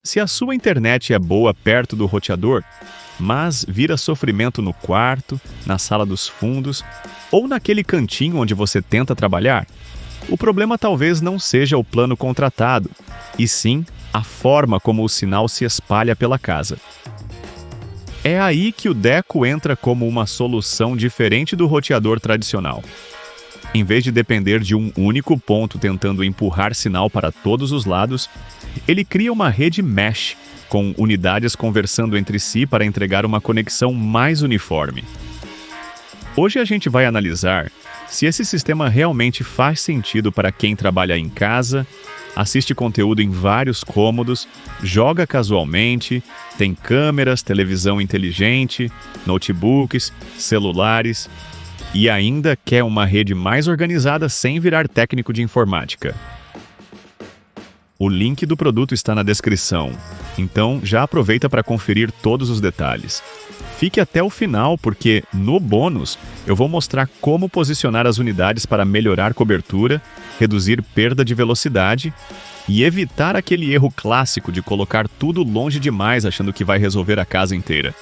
Se a sua internet é boa perto do roteador, mas vira sofrimento no quarto, na sala dos fundos ou naquele cantinho onde você tenta trabalhar, o problema talvez não seja o plano contratado, e sim a forma como o sinal se espalha pela casa. É aí que o Deco entra como uma solução diferente do roteador tradicional. Em vez de depender de um único ponto tentando empurrar sinal para todos os lados, ele cria uma rede mesh, com unidades conversando entre si para entregar uma conexão mais uniforme. Hoje a gente vai analisar se esse sistema realmente faz sentido para quem trabalha em casa, assiste conteúdo em vários cômodos, joga casualmente, tem câmeras, televisão inteligente, notebooks, celulares e ainda quer uma rede mais organizada sem virar técnico de informática. O link do produto está na descrição, então já aproveita para conferir todos os detalhes. Fique até o final porque, no bônus, eu vou mostrar como posicionar as unidades para melhorar cobertura, reduzir perda de velocidade e evitar aquele erro clássico de colocar tudo longe demais achando que vai resolver a casa inteira.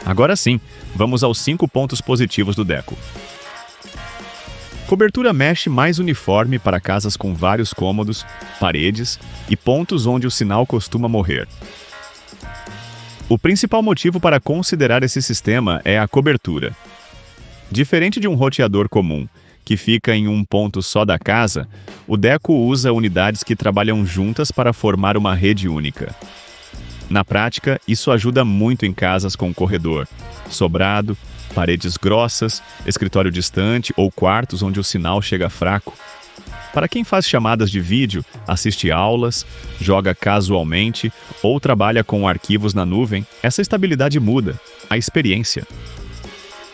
Agora sim, vamos aos 5 pontos positivos do Deco. Cobertura mesh mais uniforme para casas com vários cômodos, paredes e pontos onde o sinal costuma morrer. O principal motivo para considerar esse sistema é a cobertura. Diferente de um roteador comum, que fica em um ponto só da casa, o Deco usa unidades que trabalham juntas para formar uma rede única. Na prática, isso ajuda muito em casas com corredor, sobrado, paredes grossas, escritório distante ou quartos onde o sinal chega fraco. Para quem faz chamadas de vídeo, assiste aulas, joga casualmente ou trabalha com arquivos na nuvem, essa estabilidade muda a experiência.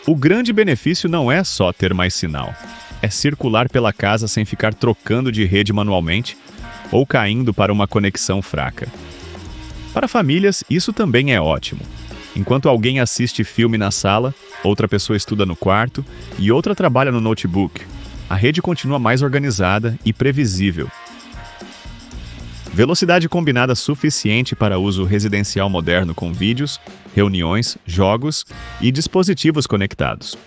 O grande benefício não é só ter mais sinal, é circular pela casa sem ficar trocando de rede manualmente ou caindo para uma conexão fraca. Para famílias, isso também é ótimo. Enquanto alguém assiste filme na sala, outra pessoa estuda no quarto e outra trabalha no notebook, a rede continua mais organizada e previsível. Velocidade combinada suficiente para uso residencial moderno com vídeos, reuniões, jogos e dispositivos conectados.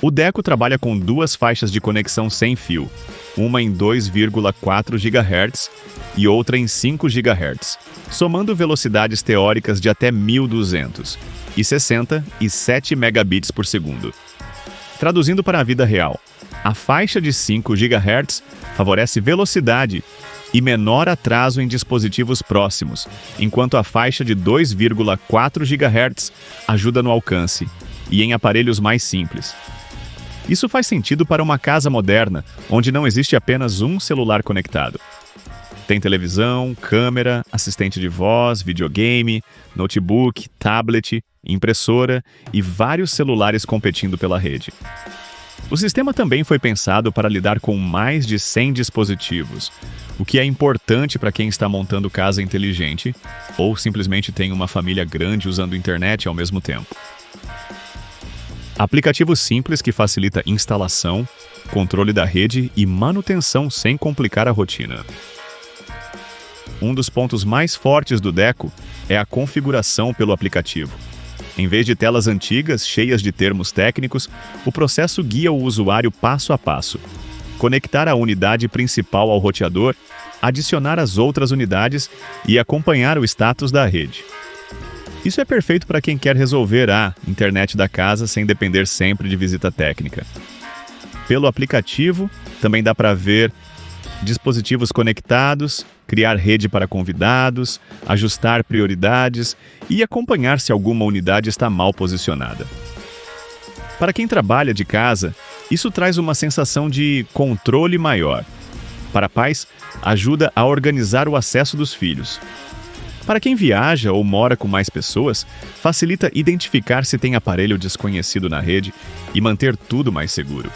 O Deco trabalha com 2 faixas de conexão sem fio, uma em 2,4 GHz e outra em 5 GHz, somando velocidades teóricas de até 1260 e 7 megabits por segundo. Traduzindo para a vida real, a faixa de 5 GHz favorece velocidade e menor atraso em dispositivos próximos, enquanto a faixa de 2,4 GHz ajuda no alcance e em aparelhos mais simples. Isso faz sentido para uma casa moderna, onde não existe apenas um celular conectado. Tem televisão, câmera, assistente de voz, videogame, notebook, tablet, impressora e vários celulares competindo pela rede. O sistema também foi pensado para lidar com mais de 100 dispositivos, o que é importante para quem está montando casa inteligente ou simplesmente tem uma família grande usando internet ao mesmo tempo. Aplicativo simples que facilita instalação, controle da rede e manutenção sem complicar a rotina. Um dos pontos mais fortes do Deco é a configuração pelo aplicativo. Em vez de telas antigas, cheias de termos técnicos, o processo guia o usuário passo a passo. Conectar a unidade principal ao roteador, adicionar as outras unidades e acompanhar o status da rede. Isso é perfeito para quem quer resolver a internet da casa sem depender sempre de visita técnica. Pelo aplicativo, também dá para ver dispositivos conectados, criar rede para convidados, ajustar prioridades e acompanhar se alguma unidade está mal posicionada. Para quem trabalha de casa, isso traz uma sensação de controle maior. Para pais, ajuda a organizar o acesso dos filhos. Para quem viaja ou mora com mais pessoas, facilita identificar se tem aparelho desconhecido na rede e manter tudo mais seguro.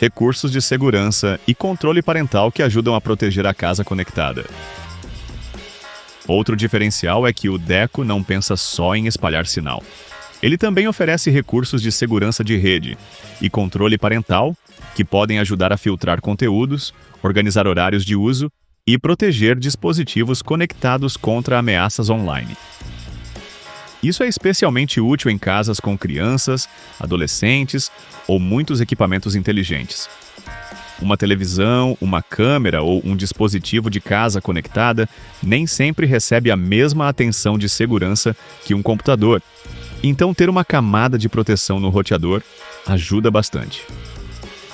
Recursos de segurança e controle parental que ajudam a proteger a casa conectada. Outro diferencial é que o Deco não pensa só em espalhar sinal. Ele também oferece recursos de segurança de rede e controle parental que podem ajudar a filtrar conteúdos, organizar horários de uso e proteger dispositivos conectados contra ameaças online. Isso é especialmente útil em casas com crianças, adolescentes ou muitos equipamentos inteligentes. Uma televisão, uma câmera ou um dispositivo de casa conectada nem sempre recebe a mesma atenção de segurança que um computador. Então, ter uma camada de proteção no roteador ajuda bastante.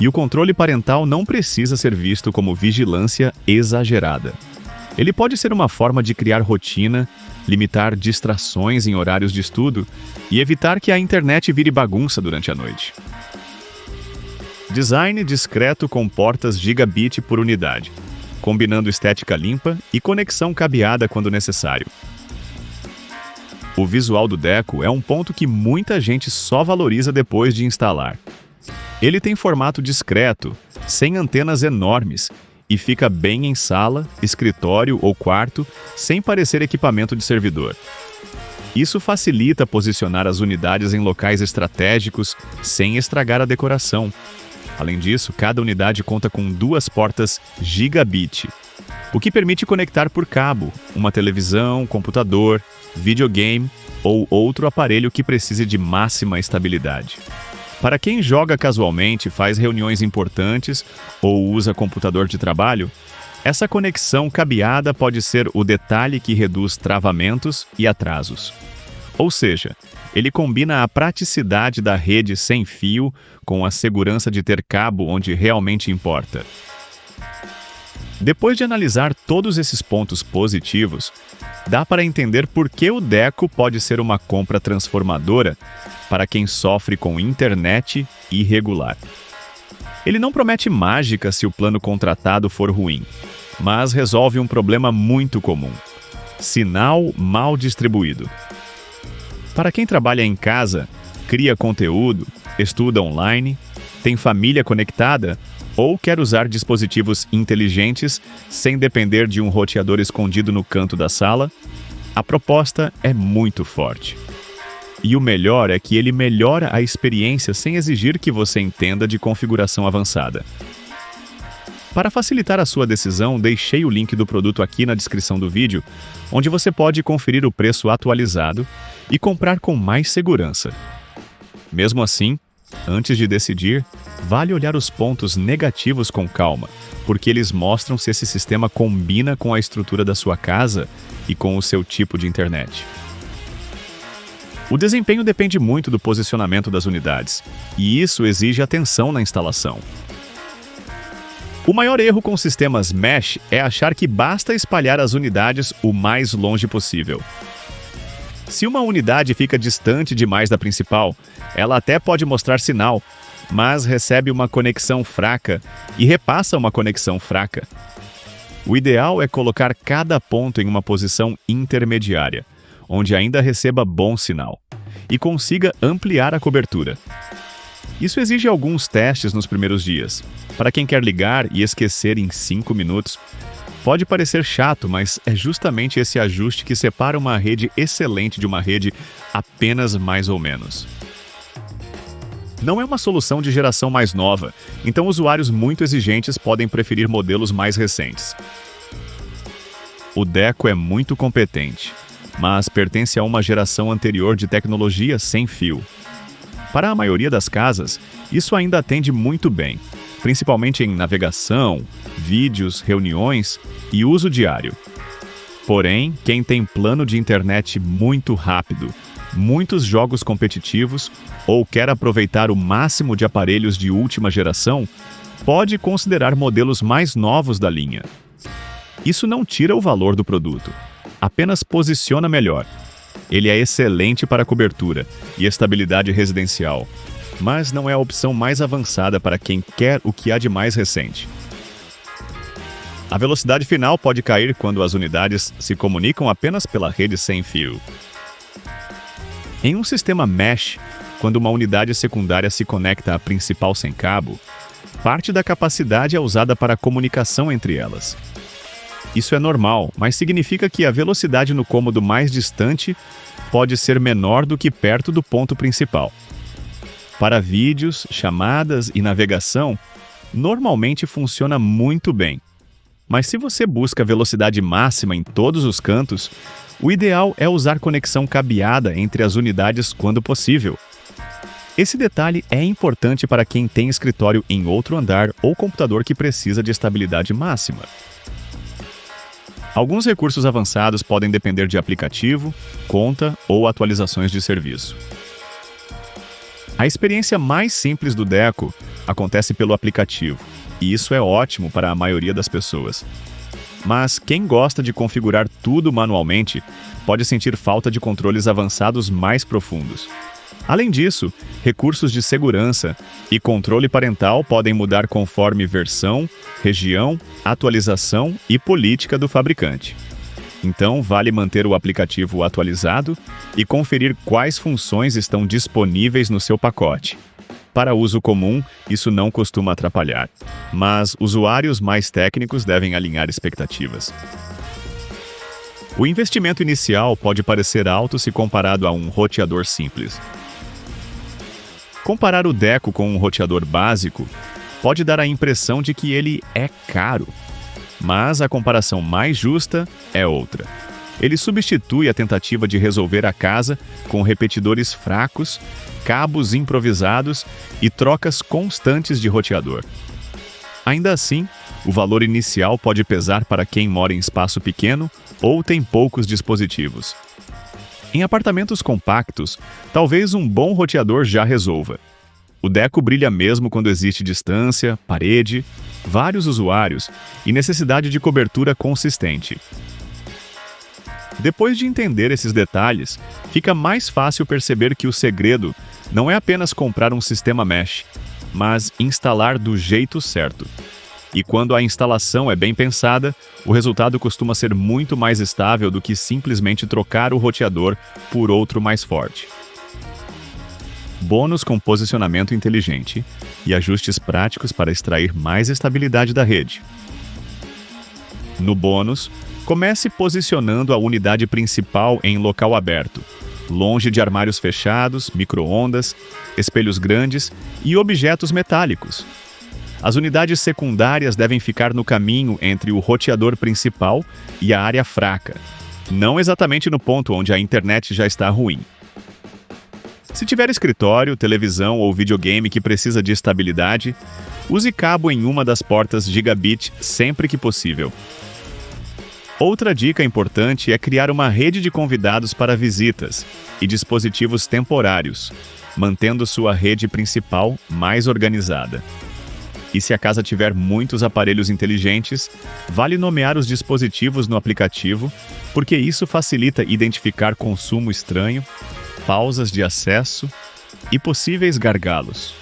E o controle parental não precisa ser visto como vigilância exagerada. Ele pode ser uma forma de criar rotina, limitar distrações em horários de estudo e evitar que a internet vire bagunça durante a noite. Design discreto com portas gigabit por unidade, combinando estética limpa e conexão cabeada quando necessário. O visual do Deco é um ponto que muita gente só valoriza depois de instalar. Ele tem formato discreto, sem antenas enormes, e fica bem em sala, escritório ou quarto, sem parecer equipamento de servidor. Isso facilita posicionar as unidades em locais estratégicos, sem estragar a decoração. Além disso, cada unidade conta com 2 portas gigabit, o que permite conectar por cabo uma televisão, computador, videogame ou outro aparelho que precise de máxima estabilidade. Para quem joga casualmente, faz reuniões importantes ou usa computador de trabalho, essa conexão cabeada pode ser o detalhe que reduz travamentos e atrasos. Ou seja, ele combina a praticidade da rede sem fio com a segurança de ter cabo onde realmente importa. Depois de analisar todos esses pontos positivos, dá para entender por que o Deco pode ser uma compra transformadora para quem sofre com internet irregular. Ele não promete mágica se o plano contratado for ruim, mas resolve um problema muito comum: sinal mal distribuído. Para quem trabalha em casa, cria conteúdo, estuda online, tem família conectada ou quer usar dispositivos inteligentes sem depender de um roteador escondido no canto da sala, a proposta é muito forte. E o melhor é que ele melhora a experiência sem exigir que você entenda de configuração avançada. Para facilitar a sua decisão, deixei o link do produto aqui na descrição do vídeo, onde você pode conferir o preço atualizado e comprar com mais segurança. Mesmo assim, antes de decidir, vale olhar os pontos negativos com calma, porque eles mostram se esse sistema combina com a estrutura da sua casa e com o seu tipo de internet. O desempenho depende muito do posicionamento das unidades, e isso exige atenção na instalação. O maior erro com sistemas mesh é achar que basta espalhar as unidades o mais longe possível. Se uma unidade fica distante demais da principal, ela até pode mostrar sinal, mas recebe uma conexão fraca e repassa uma conexão fraca. O ideal é colocar cada ponto em uma posição intermediária, onde ainda receba bom sinal, e consiga ampliar a cobertura. Isso exige alguns testes nos primeiros dias. Para quem quer ligar e esquecer em 5 minutos, pode parecer chato, mas é justamente esse ajuste que separa uma rede excelente de uma rede apenas mais ou menos. Não é uma solução de geração mais nova, então usuários muito exigentes podem preferir modelos mais recentes. O Deco é muito competente, mas pertence a uma geração anterior de tecnologia sem fio. Para a maioria das casas, isso ainda atende muito bem, principalmente em navegação, vídeos, reuniões e uso diário. Porém, quem tem plano de internet muito rápido, muitos jogos competitivos ou quer aproveitar o máximo de aparelhos de última geração, pode considerar modelos mais novos da linha. Isso não tira o valor do produto, apenas posiciona melhor. Ele é excelente para cobertura e estabilidade residencial, mas não é a opção mais avançada para quem quer o que há de mais recente. A velocidade final pode cair quando as unidades se comunicam apenas pela rede sem fio. Em um sistema mesh, quando uma unidade secundária se conecta à principal sem cabo, parte da capacidade é usada para a comunicação entre elas. Isso é normal, mas significa que a velocidade no cômodo mais distante pode ser menor do que perto do ponto principal. Para vídeos, chamadas e navegação, normalmente funciona muito bem. Mas se você busca velocidade máxima em todos os cantos, o ideal é usar conexão cabeada entre as unidades quando possível. Esse detalhe é importante para quem tem escritório em outro andar ou computador que precisa de estabilidade máxima. Alguns recursos avançados podem depender de aplicativo, conta ou atualizações de serviço. A experiência mais simples do Deco acontece pelo aplicativo, e isso é ótimo para a maioria das pessoas. Mas quem gosta de configurar tudo manualmente pode sentir falta de controles avançados mais profundos. Além disso, recursos de segurança e controle parental podem mudar conforme versão, região, atualização e política do fabricante. Então, vale manter o aplicativo atualizado e conferir quais funções estão disponíveis no seu pacote. Para uso comum, isso não costuma atrapalhar, mas usuários mais técnicos devem alinhar expectativas. O investimento inicial pode parecer alto se comparado a um roteador simples. Comparar o Deco com um roteador básico pode dar a impressão de que ele é caro, mas a comparação mais justa é outra. Ele substitui a tentativa de resolver a casa com repetidores fracos, cabos improvisados e trocas constantes de roteador. Ainda assim, o valor inicial pode pesar para quem mora em espaço pequeno ou tem poucos dispositivos. Em apartamentos compactos, talvez um bom roteador já resolva. O Deco brilha mesmo quando existe distância, parede, vários usuários e necessidade de cobertura consistente. Depois de entender esses detalhes, fica mais fácil perceber que o segredo não é apenas comprar um sistema mesh, mas instalar do jeito certo. E quando a instalação é bem pensada, o resultado costuma ser muito mais estável do que simplesmente trocar o roteador por outro mais forte. Bônus com posicionamento inteligente e ajustes práticos para extrair mais estabilidade da rede. No bônus, comece posicionando a unidade principal em local aberto, longe de armários fechados, micro-ondas, espelhos grandes e objetos metálicos. As unidades secundárias devem ficar no caminho entre o roteador principal e a área fraca, não exatamente no ponto onde a internet já está ruim. Se tiver escritório, televisão ou videogame que precisa de estabilidade, use cabo em uma das portas gigabit sempre que possível. Outra dica importante é criar uma rede de convidados para visitas e dispositivos temporários, mantendo sua rede principal mais organizada. E se a casa tiver muitos aparelhos inteligentes, vale nomear os dispositivos no aplicativo, porque isso facilita identificar consumo estranho, pausas de acesso e possíveis gargalos.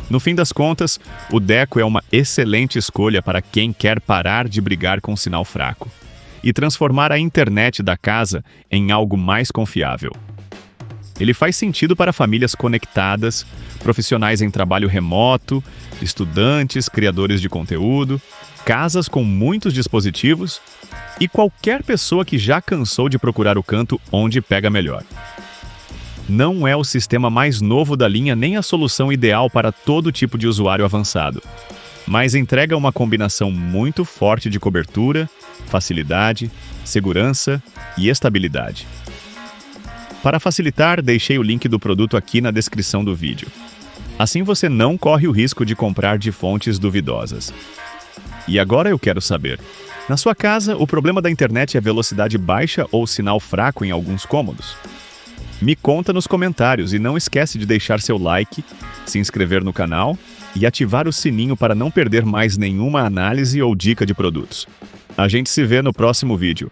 No fim das contas, o Deco é uma excelente escolha para quem quer parar de brigar com sinal fraco e transformar a internet da casa em algo mais confiável. Ele faz sentido para famílias conectadas, profissionais em trabalho remoto, estudantes, criadores de conteúdo, casas com muitos dispositivos e qualquer pessoa que já cansou de procurar o canto onde pega melhor. Não é o sistema mais novo da linha nem a solução ideal para todo tipo de usuário avançado, mas entrega uma combinação muito forte de cobertura, facilidade, segurança e estabilidade. Para facilitar, deixei o link do produto aqui na descrição do vídeo. Assim você não corre o risco de comprar de fontes duvidosas. E agora eu quero saber, na sua casa, o problema da internet é velocidade baixa ou sinal fraco em alguns cômodos? Me conta nos comentários e não esquece de deixar seu like, se inscrever no canal e ativar o sininho para não perder mais nenhuma análise ou dica de produtos. A gente se vê no próximo vídeo.